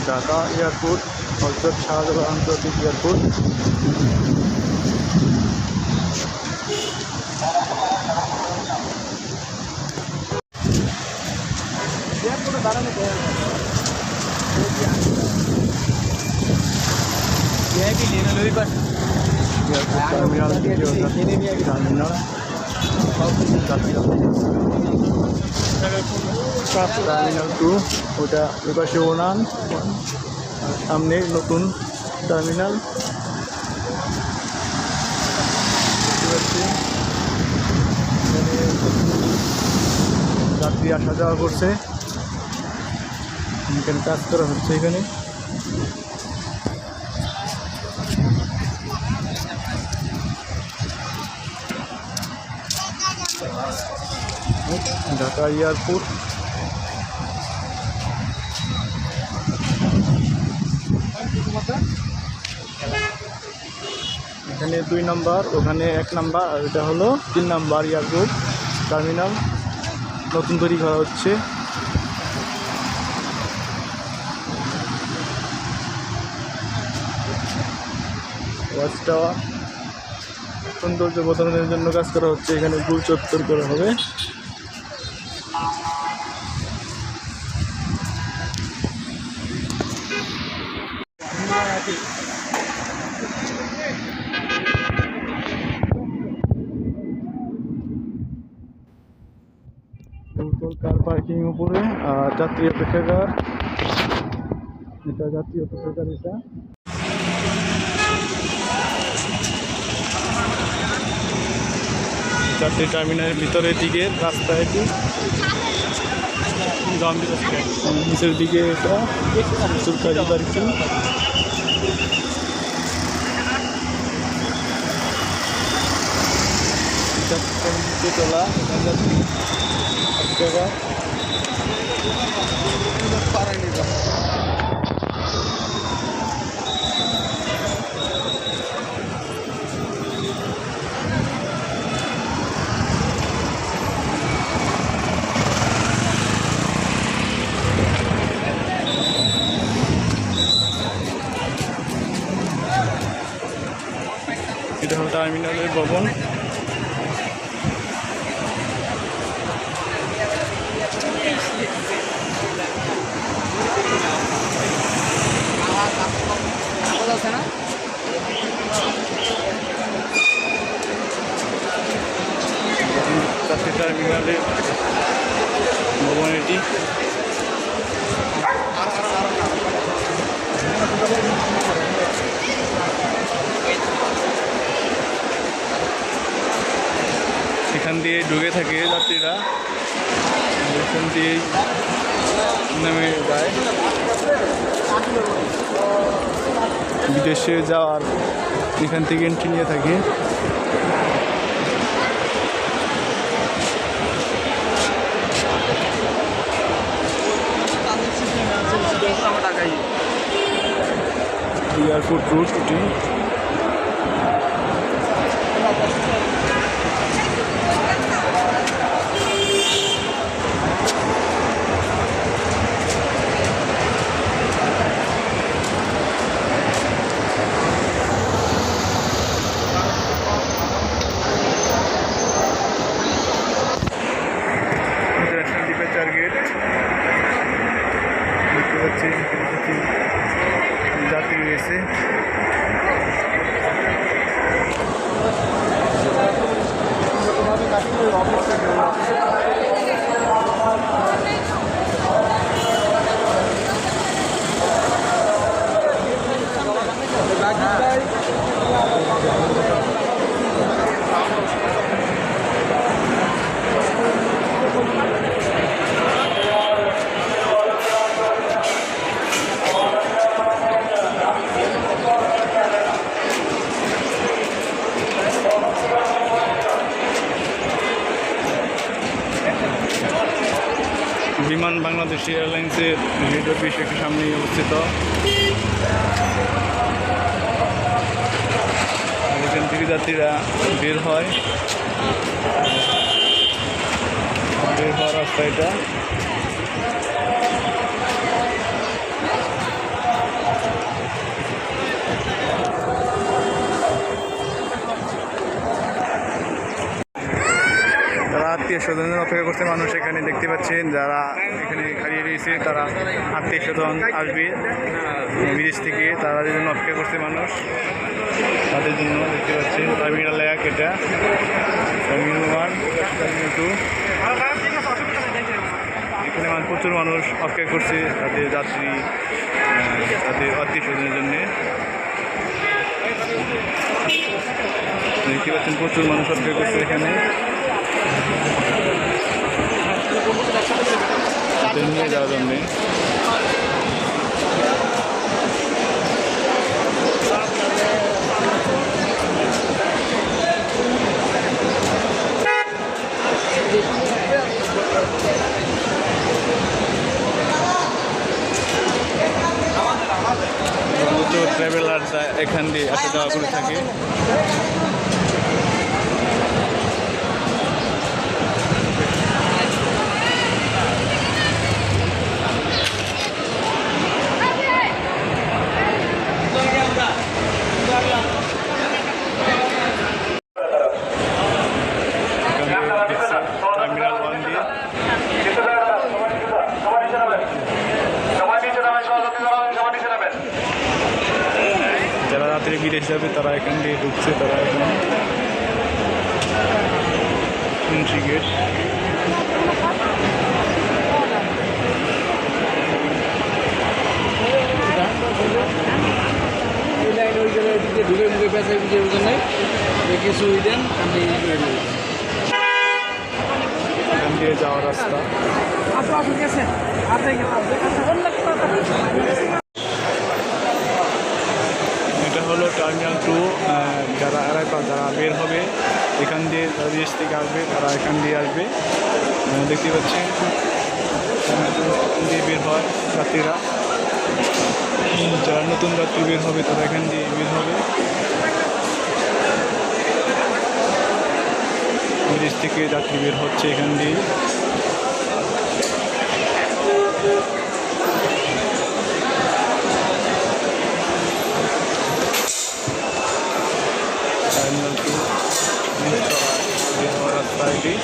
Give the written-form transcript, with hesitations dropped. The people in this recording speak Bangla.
ঢাকা এয়ারপোর্ট, হযরত শাহজালাল আন্তর্জাতিক এয়ারপোর্ট। টার্মিনাল টার্মিনাল 2, ওটা ওই পাশে ওনান, সামনে নতুন টার্মিনাল। যাত্রী আসা যাওয়া করছে, এখানে কাজ করা হচ্ছে। এখানে ঢাকা এয়ারপোর্ট। এখানে 2 নাম্বার, ওখানে 1 নাম্বার, আর এটা হলো 3 নাম্বার এয়ারপোর্ট টার্মিনাল, নতুন তৈরি করা হচ্ছে। ওয়াচ টাওয়ার সৌন্দর্য বর্ধনের জন্য কাজ করা হচ্ছে। এখানে গোল চত্বর করা হবে। কার পার্কিং উপরে, আর যাত্রী অপেক্ষাগার, এটা যাত্রী অপেক্ষাগার। এটা যাত্রী টার্মিনালের ভিতরের দিকে রাস্তা, এটি নিচের দিকে এটা সরকারি পার্কিং। তোলা অপেক্ষাগার। এটা হলো টার্মিনালের ভবন। টার্মিনালের ভবন এটি। এখান দিয়ে ঢুকে থাকে যাত্রীরা, এখান দিয়েই নেমে যায়। বিদেশে যাওয়ার এখান থেকে এন্ট্রি নিয়ে থাকে। এয়ারপোর্ট রুট এটি। যাত্রী রয়েছে। বিমান বাংলাদেশ এয়ারলাইন্সের হেড অফিস একটু সামনেই অবস্থিত। এখান থেকে যাত্রীরা বের হওয়ার রাস্তা এটা। আত্মীয় স্বজনদের অপেক্ষা করছে মানুষ। এখানে দেখতে পাচ্ছেন যারা এখানে খালিয়ে রয়েছে তারা আত্মীয় স্বজন আসবে বিদেশ থেকে, তাদের জন্য অপেক্ষা করছে মানুষ। তাদের জন্য দেখতে পাচ্ছেন টার্মিনাল 1 এটা, টার্মিনাল 1, টার্মিনাল 2। এখানে প্রচুর মানুষ অপেক্ষা করছে তাদের যাত্রী, তাদের আত্মীয় স্বজনের জন্যে। দেখতে পাচ্ছেন প্রচুর মানুষ অপেক্ষা করছে এখানে নিয়ে যাওয়ার জন্যে। ট্রাভেলার এখান দিয়ে আসা যাওয়া করে থাকে। টার্মিনাল 1 দিয়ে যারা রাত্রে বিদেশ যাবে তারা এখান দিয়ে ঢুকছে, তারা এখন এন্ট্রি গেট। এখান দিয়ে যাওয়ার রাস্তা। এটা হলো টার্মিনাল 2। যারা যারা বের হবে এখান দিয়ে, যারা বিদেশ থেকে আসবে তারা এখান দিয়ে আসবে। দেখতে পাচ্ছেন এখান দিয়ে বের হয় যাত্রীরা। যারা নতুন যাত্রী বের হবে তারা এখান দিয়ে বের হবে। বিদেশ থেকে যাত্রী বের হচ্ছে এখান দিয়ে। টার্মিনাল 2 বের হওয়ার রাস্তা এটি।